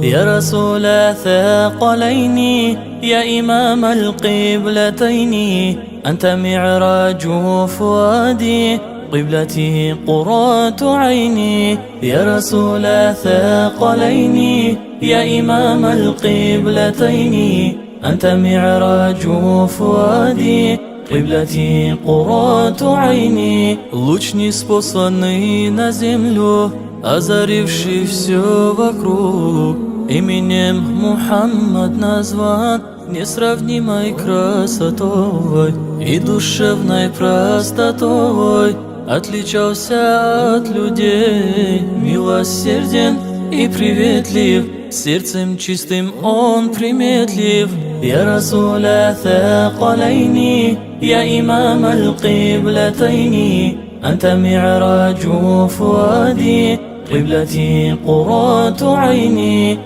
يا رسول الثقلين يا إمام القبلتين أنت معراج فؤادي قبلتي قرة عيني. يا رسول الثقلين يا إمام القبلتين أنت معراج فؤادي قبلتي قرة عيني. Луч неспосланный на землю, озаривший все вокруг, именем Мухаммад назван несравнимой красотой и душевной простотой. Отличался от людей, милосерден и приветлив, сердцем чистым он приметлив. يا رسول الثقلين يا إمام القبلتين أنت معراج فؤادي قبلتي قرة عيني.